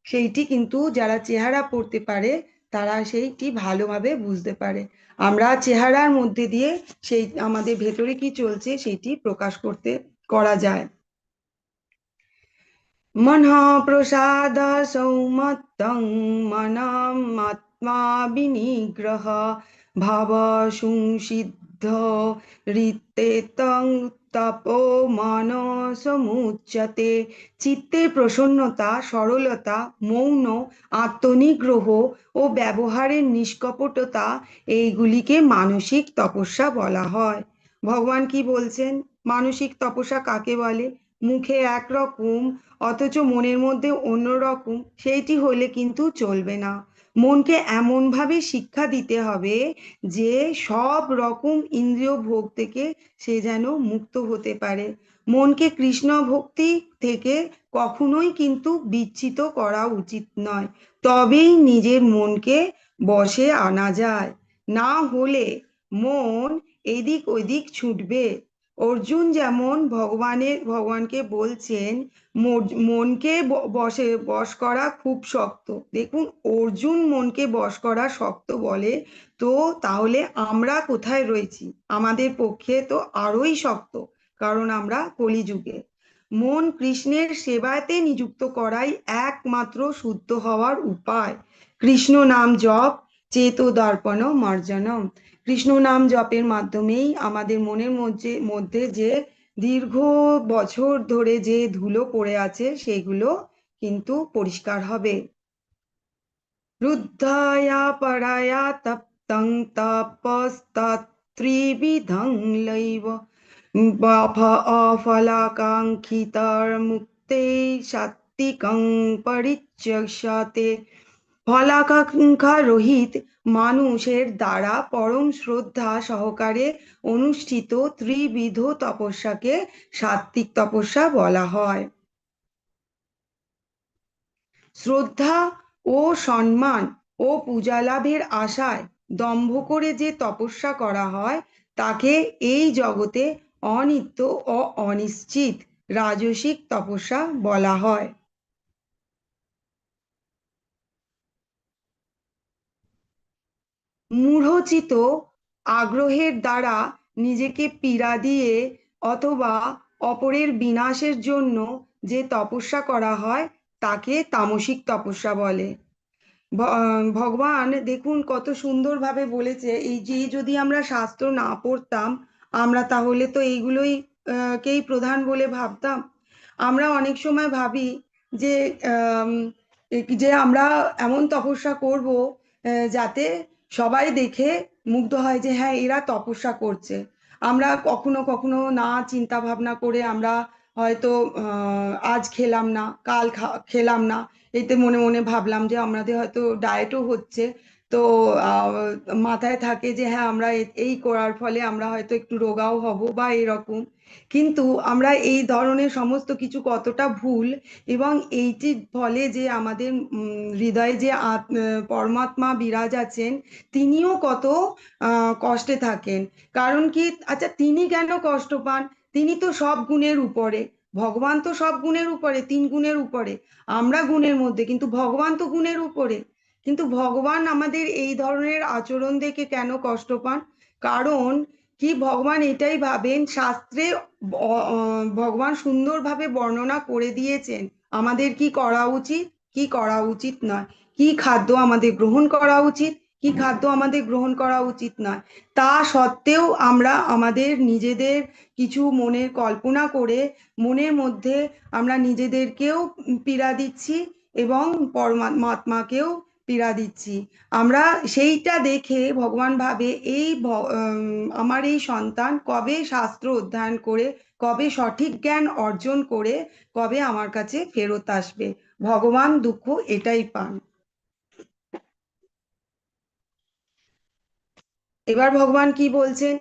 S1: সেইটি কিন্তু যারা চেহারা পড়তে পারে তারা সেইটি ভালোভাবে বুঝতে পারে। আমরা চেহারার মধ্যে দিয়ে সেই আমাদের ভেতরে কি চলছে সেইটি প্রকাশ করা যায়। मनः प्रसाद सौमत्तं मनात्मा विनिग्रह भाव संसिद्ध ঋতেতং তপো মনসমুচ্যতে। চিত্তের প্রসন্নতা, সরলতা, মৌন, আত্মনিগ্রহ ও ব্যবহারের নিষ্কপটতা, এইগুলিকে মানসিক তপস্যা বলা হয়। ভগবান কি বলছেন? মানসিক তপস্যা কাকে বলে? মুখে একরকম অথচ মনের মধ্যে অন্যরকম, সেইটি হলে কিন্তু চলবে না। মনকে এমনভাবে শিক্ষা দিতে হবে যে সব রকম ইন্দ্রিয় ভোগ থেকে সে যেন মুক্ত হতে পারে। মনকে কৃষ্ণ ভক্তি থেকে কখনোই কিন্তু বিচ্যুত করা উচিত নয়, তবেই নিজের মনকে বশে আনা যায়। না হলে মন এদিক ওদিক ছুটবে। অর্জুন যেমন ভগবানকে বলছেন মনকে বশ করা খুব শক্ত। দেখুন, অর্জুন মনকে বশ করা শক্ত বলে, তো তাহলে আমরা কোথায় রয়েছি? আমাদের পক্ষে তো আরোই শক্ত, কারণ আমরা কলিযুগে। মন কৃষ্ণের সেবাতে নিযুক্ত করাই একমাত্র শুদ্ধ হওয়ার উপায়। কৃষ্ণ নাম জপ চেতো দর্পণ মার্জনম। কৃষ্ণ নাম জপের মাধ্যমেই আমাদের মনের মধ্যে যে দীর্ঘ বছর ধরে যে ধুলো পড়ে আছে সেগুলো কিন্তু পরিষ্কার হবে। রুদ্ধায়া পরায়া তপ্তং তপস্তত্ত্রিবিধং লৈব অফলাকাঙ্ক্ষিতার মুক্তে সাত্বিকং পরিচ্যক্ষতে। ফলাকাঙ্ক্ষা রহিত মানুষের দ্বারা পরম শ্রদ্ধা সহকারে অনুষ্ঠিত ত্রিবিধ তপস্যাকে সাত্বিক তপস্যা বলা হয়। শ্রদ্ধা ও সম্মান ও পূজা লাভের আশায় দম্ভ করে যে তপস্যা করা হয় তাকে এই জগতে অনিত্য ও অনিশ্চিত রাজসিক তপস্যা বলা হয়। মূঢ়চিত আগ্রহের দ্বারা নিজেকে পীড়া দিয়ে অথবা অপরের বিনাশের জন্য যে তপস্যা করা হয় তাকে তামসিক তপস্যা বলে। ভগবান দেখুন কত সুন্দরভাবে বলেছে, এই যে যদি আমরা শাস্ত্র না পড়তাম আমরা তাহলে তো এইগুলোই কেই প্রধান বলে ভাবতাম। আমরা অনেক সময় ভাবি যে আম, যে আমরা এমন তপস্যা করব যাতে সবাই দেখে মুগ্ধ হয় যে হ্যাঁ এরা তপস্যা করছে। আমরা কখনো কখনো না চিন্তা ভাবনা করে আমরা হয়তো আজ খেলাম না, কাল খেলাম না, এতে মনে মনে ভাবলাম যে আমাদের হয়তো ডায়েটও হচ্ছে। তো আহ, মাথায় থাকে যে হ্যাঁ আমরা এই করার ফলে আমরা হয়তো একটু রোগাও হব বা এরকম। কিন্তু আমরা এই ধরনের সমস্ত কিছু কতটা ভুল, এবং এইটির ফলে যে আমাদের হৃদয়ে যে পরমাত্মা বিরাজ আছেন তিনিও কত কষ্টে থাকেন। কারণ কি, আচ্ছা তিনি কেন কষ্ট পান? তিনি তো সব গুণের উপরে। ভগবান তো সব গুণের উপরে, তিন গুণের উপরে। আমরা গুণের মধ্যে, কিন্তু ভগবান তো গুণের উপরে। কিন্তু ভগবান আমাদের এই ধরনের আচরণ দেখে কেন কষ্ট পান? কারণ কি, ভগবান এটাই ভাবেন, শাস্ত্রে ভগবান সুন্দরভাবে বর্ণনা করে দিয়েছেন আমাদের কি করা উচিত, কি করা উচিত নয়, কি খাদ্য আমাদের গ্রহণ করা উচিত, কি খাদ্য আমাদের গ্রহণ করা উচিত নয়। তা সত্ত্বেও আমরা আমাদের নিজেদের কিছু মনের কল্পনা করে মনের মধ্যে আমরা নিজেদেরকেও পীড়া দিচ্ছি এবং পরমাত্মাকেও পীড়া দিচ্ছি। আমরা সেইটা দেখে ভগবান ভাবে আমার এই সন্তান কবে শাস্ত্র অধ্যয়ন করে, কবে সঠিক জ্ঞান অর্জন করে, কবে আমার কাছে ফেরত আসবে। ভগবান দুঃখ এটাই পান। এবার ভগবান কি বলছেন?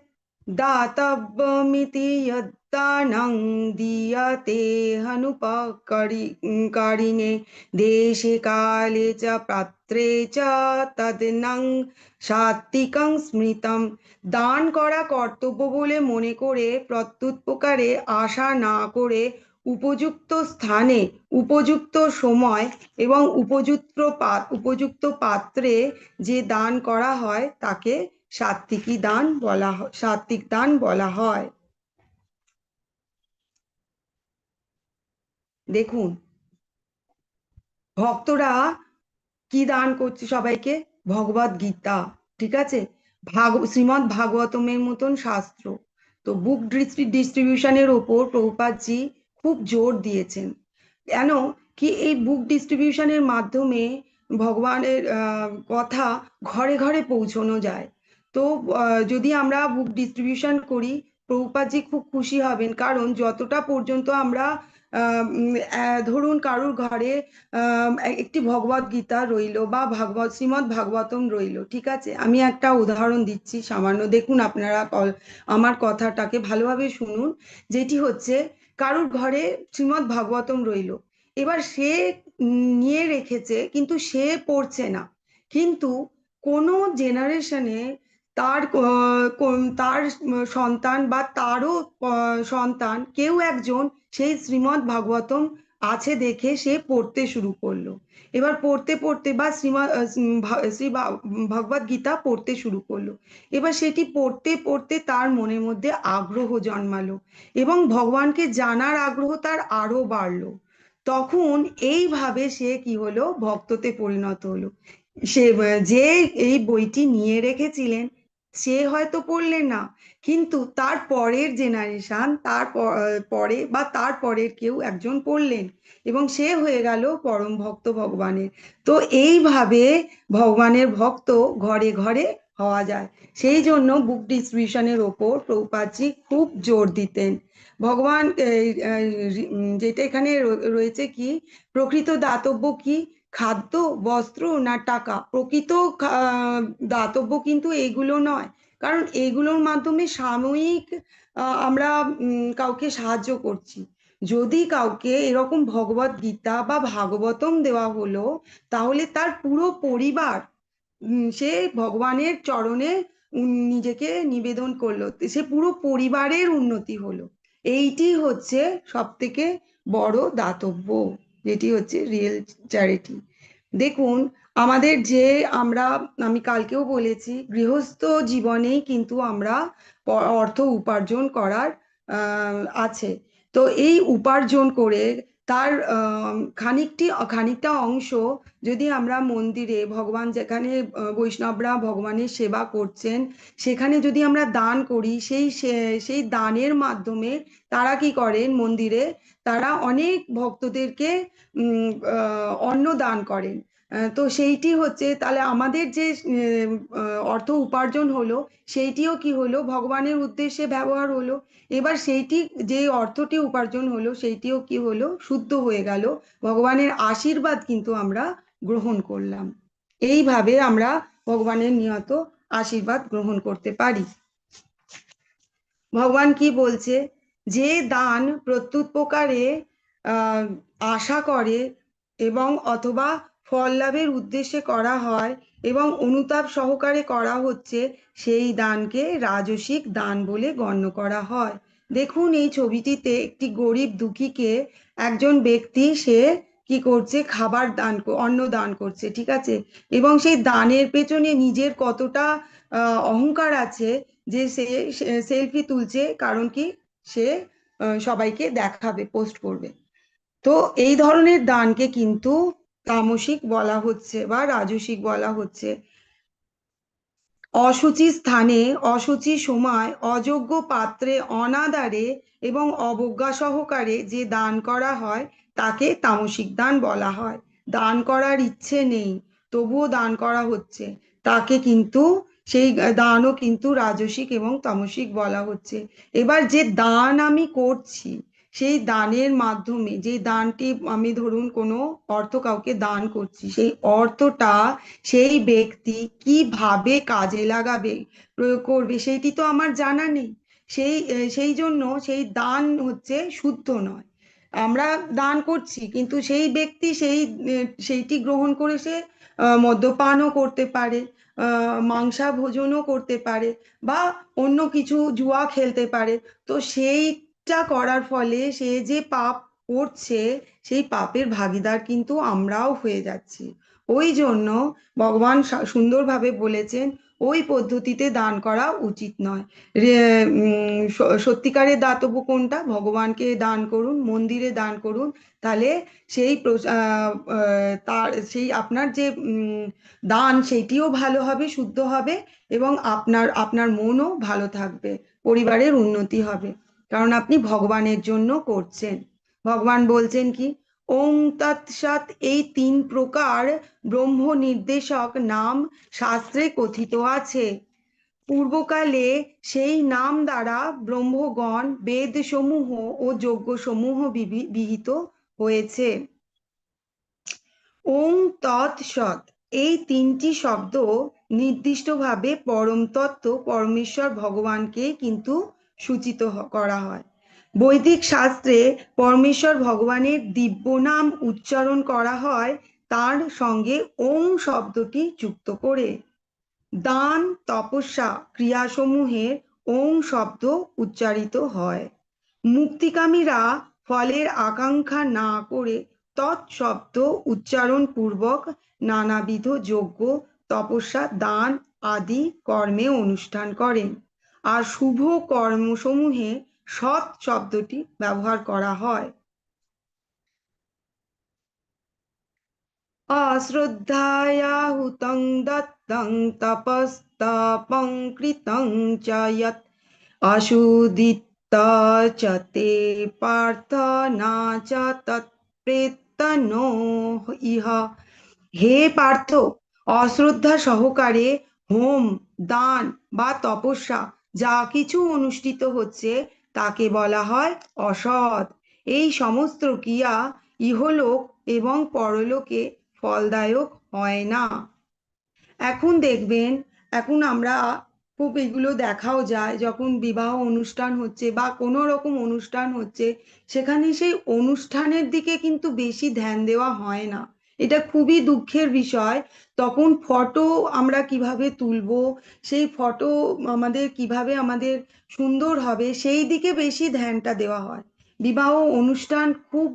S1: দাতব্যমিতি যদ্দানং দীয়তে হনুপকারিণে দেশে কালে চ পাত্রে চ তদনং সাত্বিকং স্মৃতম। দান করা কর্তব্য বলে মনে করে প্রত্যুপকারে আশা না করে উপযুক্ত স্থানে, উপযুক্ত সময় এবং উপযুক্ত পাত্রে যে দান করা হয় তাকে সাত্বিক দান বলা হয়। দেখুন, ভক্তরা কি দান করছে সবাইকে? ভগবদ গীতা, ঠিক আছে, শ্রীমদ্ ভাগবতমের মতন শাস্ত্র। তো বুক ডিস্ট্রিবিউশনের ওপর প্রভুপাদজি খুব জোর দিয়েছেন। কেন? কি এই বুক ডিস্ট্রিবিউশনের মাধ্যমে ভগবানের কথা ঘরে ঘরে পৌঁছানো যায়। তো যদি আমরা বুক ডিস্ট্রিবিউশন করি, প্রভুপাদজি খুব খুশি হবেন, কারণ যতটা পর্যন্ত আমরা ধরুন কারুর ঘরে একটি ভগবদ গীতা রইলো বা শ্রীমদ্ ভাগবতম রইলো, ঠিক আছে, আমি একটা উদাহরণ দিচ্ছি সামান্য, দেখুন আপনারা আমার কথাটাকে ভালোভাবে শুনুন। যেটি হচ্ছে, কারুর ঘরে শ্রীমদ্ ভাগবতম রইলো, এবার সে নিয়ে রেখেছে কিন্তু সে পড়ছে না, কিন্তু কোনো জেনারেশনে তার সন্তান বা তারও সন্তান কেউ একজন সেই শ্রীমদ্ ভাগবতম আছে দেখে সে পড়তে শুরু করলো। এবার পড়তে পড়তে বা ভগবদ গীতা পড়তে শুরু করলো। এবার সেটি পড়তে পড়তে তার মনের মধ্যে আগ্রহ জন্মালো এবং ভগবানকে জানার আগ্রহ তার আরো বাড়লো। তখন এইভাবে সে কি হলো, ভক্ততে পরিণত হলো। সে যে এই বইটি নিয়ে রেখেছিলেন সে হয়তো পড়লেন না, কিন্তু তার পরের জেনারেশন, পরে বা তার পরের কেউ একজন পড়লেন এবং সে হয়ে গেল পরম ভক্ত ভগবানের। তো এইভাবে ভগবানের ভক্ত ঘরে ঘরে হওয়া যায়। সেই জন্য বুক ডিস্ট্রিবিউশনের ওপর প্রভুপাদজি খুব জোর দিতেন। ভগবান যেটা এখানে রয়েছে কি, প্রকৃত দাতব্য কি, খাদ্য, বস্ত্র না টাকা? প্রকৃত দাতব্য কিন্তু এগুলো নয়, কারণ এগুলোর মাধ্যমে সাময়িক আমরা কাউকে সাহায্য করছি। যদি কাউকে এরকম ভগবদ গীতা বা ভাগবতম দেওয়া হলো, তাহলে তার পুরো পরিবার সে ভগবানের চরণে নিজেকে নিবেদন করলো, সে পুরো পরিবারের উন্নতি হলো। এইটি হচ্ছে সব থেকে বড় দাতব্য, যেটি হচ্ছে রিয়েল চ্যারিটি। দেখুন, আমাদের যে আমরা আমি কালকেও বলেছি, গৃহস্থ জীবনেই কিন্তু আমরা অর্থ উপার্জন করার আছে। তো এই উপার্জন করে তার খানিকটা অংশ যদি আমরা মন্দিরে, ভগবান যেখানে বৈষ্ণবরা ভগবানের সেবা করছেন সেখানে যদি আমরা দান করি, সেই দানের মাধ্যমে তারা কি করেন মন্দিরে, তারা অনেক ভক্তদেরকে অন্ন দান করেন। তো সেইটি হচ্ছে, তাহলে আমাদের যে অর্থ উপার্জন হলো সেইটিও কি হলো, ভগবানের উদ্দেশ্যে ব্যবহার হলো। এবার সেইটি, যে অর্থটি উপার্জন হলো সেইটিও কি হলো, শুদ্ধ হয়ে গেল, ভগবানের আশীর্বাদ কিন্তু আমরা গ্রহণ করলাম। এইভাবে আমরা ভগবানের নিয়ত আশীর্বাদ গ্রহণ করতে পারি। ভগবান কি বলছে, যে দান প্রত্যুপকারে আহ আশা করে এবং অথবা ফল লাভের উদ্দেশ্যে করা হয় এবং অনুতাপ সহকারে করা হচ্ছে, সেই দানকে রাজসিক দান বলে গণ্য করা হয়। দেখুন, এই ছবিটিতে একটি গরিব দুঃখীকে একজন ব্যক্তি সে কি করছে, অন্ন দান করছে, ঠিক আছে, এবং সেই দানের পেছনে নিজের কতটা অহংকার আছে, যে সে সেলফি তুলছে, কারণ কি, সে সবাইকে দেখাবে, পোস্ট করবে। তো এই ধরনের দানকে কিন্তু তামসিক বলা হচ্ছে বা রাজসিক বলা হচ্ছে। অশুচি স্থানে, অশুচি সময়, অযোগ্য পাত্রে, অনাদারে এবং অবজ্ঞা সহকারে যে দান করা হয় তাকে তামসিক দান বলা হয়। দান করার ইচ্ছে নেই তবুও দান করা হচ্ছে, তাকে কিন্তু সেই দানও কিন্তু রাজসিক এবং তামসিক বলা হচ্ছে। এবার যে দান আমি করছি, সেই দানের মাধ্যমে, যে দানটি আমি ধরুন কোনো অর্থ কাউকে দান করছি, সেই অর্থটা সেই ব্যক্তি কিভাবে কাজে লাগাবে, প্রয়োগ করবে, সেইটি তো আমার জানা নেই। সেই জন্য সেই দান হচ্ছে শুদ্ধ নয়। আমরা দান করছি কিন্তু সেই ব্যক্তি সেইটি গ্রহণ করে সে মদ্যপানও করতে পারে, মাংসা ভোজনও করতে পারে, বা অন্য কিছু জুয়া খেলতে পারে। তো সেইটা করার ফলে সে যে পাপ করছে সেই পাপের ভাগীদার কিন্তু আমরাও হয়ে যাচ্ছি। ওই জন্য ভগবান সুন্দরভাবে বলেছেন ওই পদ্ধতিতে দান করা উচিত নয়। সত্যিকারের দাতব্য কোনটা? ভগবানকে দান করুন, মন্দিরে দান করুন। তাহলে সেই তার সেই আপনার যে দান সেইটিও ভালো হবে, শুদ্ধ হবে, এবং আপনার আপনার মনও ভালো থাকবে, পরিবারের উন্নতি হবে, কারণ আপনি ভগবানের জন্য করছেন। ভগবান বলছেন কি? ওং তৎসৎ। এই 3 প্রকার ব্রহ্ম নির্দেশক নাম শাস্ত্রে কথিত আছে। পূর্বকালে সেই নাম দ্বারা ব্রহ্মগণ বেদ সমূহ ও যজ্ঞ সমূহ বিহিত হয়েছে। ওং তৎসৎ এই 3টি শব্দ নির্দিষ্টভাবে পরম তত্ত্ব পরমেশ্বর ভগবানকে কিন্তু সূচিত করা হয়। বৈদিক শাস্ত্রে পরমেশ্বর ভগবানের দিব্য নাম উচ্চারণ করা হয় তার সঙ্গে ওং শব্দটি যুক্ত করে। দান, তপস্যা ক্রিয়াসমূহের ওং শব্দ উচ্চারিত হয়। মুক্তিকামীরা ফলের আকাঙ্ক্ষা না করে তৎশব্দ উচ্চারণ পূর্বক নানাবিধ যজ্ঞ, তপস্যা, দান আদি কর্মে অনুষ্ঠান করেন। আর শুভ কর্মসমূহে সৎ শব্দটি ব্যবহার করা হয়। अश्रद्धायाहुतं दत्तं तपस्तपं कृतं च यत् अशुदिता च ते प्रार्थना च तत्प्रेतनो इह। হে পার্থ, অশ্রদ্ধা সহকারে হোম, দান বা তপস্যা যা কিছু অনুষ্ঠিত হচ্ছে তাকে বলা হয় অসৎ। এই সমস্ত ক্রিয়া ইহলোক এবং পরলোকে ফলদায়ক হয় না। এখন দেখবেন, এখন আমরা খুব এগুলো দেখাও যায় যখন বিবাহ অনুষ্ঠান হচ্ছে বা কোনো রকম অনুষ্ঠান হচ্ছে, সেখানে সেই অনুষ্ঠানের দিকে কিন্তু বেশি ধ্যান দেওয়া হয় না। এটা খুবই দুঃখের বিষয়। তখন ফটো আমরা কিভাবে তুলবো, সেই ফটো আমাদের কিভাবে আমাদের সুন্দর হবে, সেই দিকে বেশি ধ্যানটা দেওয়া হয়। বিবাহ অনুষ্ঠান খুব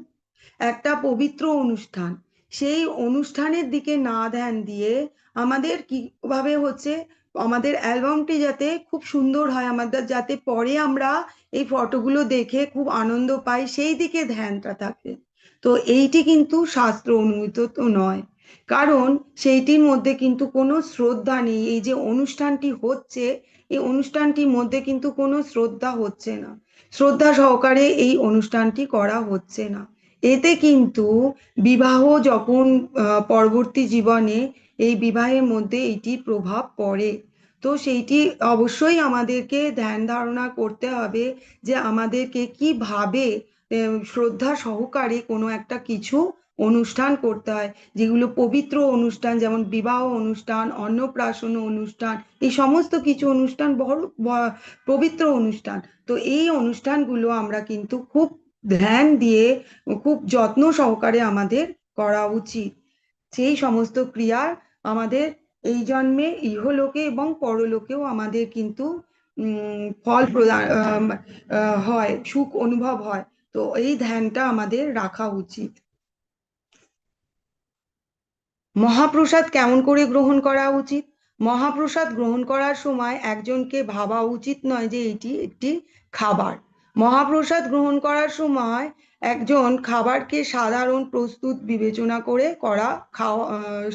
S1: একটা পবিত্র অনুষ্ঠান, সেই অনুষ্ঠানের দিকে না ধ্যান দিয়ে আমাদের কিভাবে হচ্ছে আমাদের অ্যালবামটি যাতে খুব সুন্দর হয়, আমাদের যাতে পরে আমরা এই ফটোগুলো দেখে খুব আনন্দ পাই, সেই দিকে ধ্যানটা থাকে। তো এইটি কিন্তু শাস্ত্র অনুমিত তো নয়, কারণ সেইটির মধ্যে কিন্তু কোনো শ্রদ্ধা নেই। এই যে অনুষ্ঠানটি হচ্ছে, এই অনুষ্ঠানটির মধ্যে কিন্তু কোনো শ্রদ্ধা হচ্ছে না, শ্রদ্ধা সহকারে এই অনুষ্ঠানটি করা হচ্ছে না। এতে কিন্তু বিবাহ যখন পরবর্তী জীবনে এই বিবাহের মধ্যে এটি প্রভাব পড়ে। তো সেইটি অবশ্যই আমাদেরকে ধ্যান ধারণা করতে হবে যে আমাদেরকে কিভাবে শ্রদ্ধা সহকারে কোনো একটা কিছু অনুষ্ঠান করতে হয়, যেগুলো পবিত্র অনুষ্ঠান, যেমন বিবাহ অনুষ্ঠান, অন্নপ্রাশন অনুষ্ঠান, এই সমস্ত কিছু অনুষ্ঠান বড় পবিত্র অনুষ্ঠান। তো এই অনুষ্ঠানগুলো আমরা কিন্তু খুব ধ্যান দিয়ে, খুব যত্ন সহকারে আমাদের করা উচিত। সেই সমস্ত ক্রিয়ার আমাদের এই জন্মে ইহলোকে এবং পরলোকেও আমাদের কিন্তু ফল প্রদান হয়, সুখ অনুভব হয়। তো এই ধ্যানটা আমাদের রাখা উচিত। মহাপ্রসাদ কেমন করে গ্রহণ করা উচিত? মহাপ্রসাদ গ্রহণ করার সময় একজনকে ভাবা উচিত নয় যে এটি একটি খাবার। মহাপ্রসাদ গ্রহণ করার সময় একজন খাবারকে সাধারণ প্রস্তুত বিবেচনা করে খাওয়া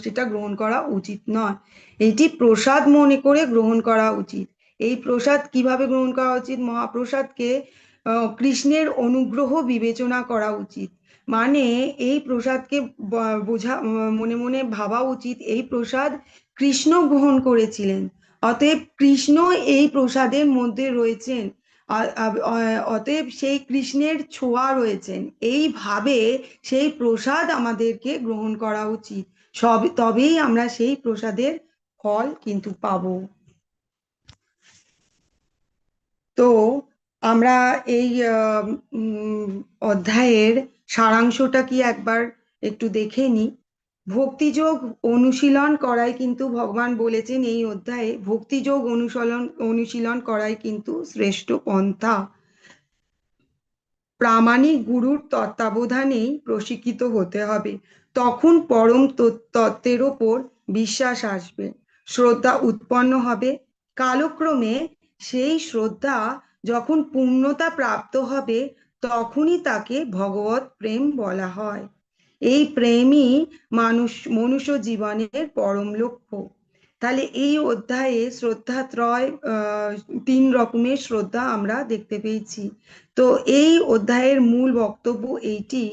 S1: সেটা গ্রহণ করা উচিত নয়। এটি প্রসাদ মনে করে গ্রহণ করা উচিত। এই প্রসাদ কিভাবে গ্রহণ করা উচিত? মহাপ্রসাদকে কৃষ্ণের অনুগ্রহ বিবেচনা করা উচিত। মানে এই প্রসাদকে বোঝা, মনে মনে ভাবা উচিত এই প্রসাদ কৃষ্ণ গ্রহণ করেছিলেন, অতএব কৃষ্ণ এই প্রসাদের মধ্যে রয়েছেন, অতএব সেই কৃষ্ণের ছোঁয়া রয়েছেন, এইভাবে সেই প্রসাদ আমাদেরকে গ্রহণ করা উচিত। তবেই আমরা সেই প্রসাদের ফল কিন্তু পাবো। তো আমরা এই অধ্যায়ের সারাংশটা কি একবার একটু দেখে নিই। ভক্তিযোগ অনুশীলন করাই কিন্তু ভগবান বলেছেন এই অধ্যায়ে, ভক্তিযোগ অনুশীলন করাই কিন্তু শ্রেষ্ঠ পন্থা। প্রামাণিক গুরুর তত্ত্বাবধানেই প্রশিক্ষিত হতে হবে। তখন পরম তত্ত্বের ওপর বিশ্বাস আসবে, শ্রদ্ধা উৎপন্ন হবে। কালক্রমে সেই শ্রদ্ধা যখন পূর্ণতা প্রাপ্ত হবে, তখনই তাকে ভগবত প্রেম বলা হয়। এই প্রেমই মনুষ্য জীবনের পরম লক্ষ্য। তাহলে এই অধ্যায়ে শ্রদ্ধাত্রয়, তিন রকমের শ্রদ্ধা আমরা দেখতে পেয়েছি। তো এই অধ্যায়ের মূল বক্তব্য এইটি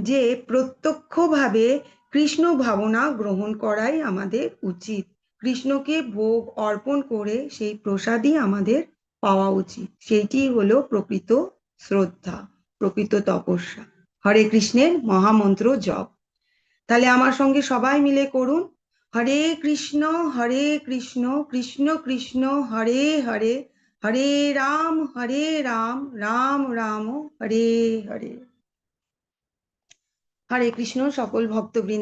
S1: যে প্রত্যক্ষভাবে কৃষ্ণ ভাবনা গ্রহণ করাই আমাদের উচিত। কৃষ্ণকে ভোগ অর্পণ করে সেই প্রসাদই আমাদের পাওয়া উচিত। সেইটি হলো প্রকৃত শ্রদ্ধা, প্রকৃত তপস্যা। হরে কৃষ্ণের মহামন্ত্র জপ। তাহলে আমার সঙ্গে সবাই মিলে করুন, হরে কৃষ্ণ কৃষ্ণ কৃষ্ণ হরে হরে, হরে রাম রাম রাম হরে হরে। হরে কৃষ্ণ সকল ভক্তবৃন্দ।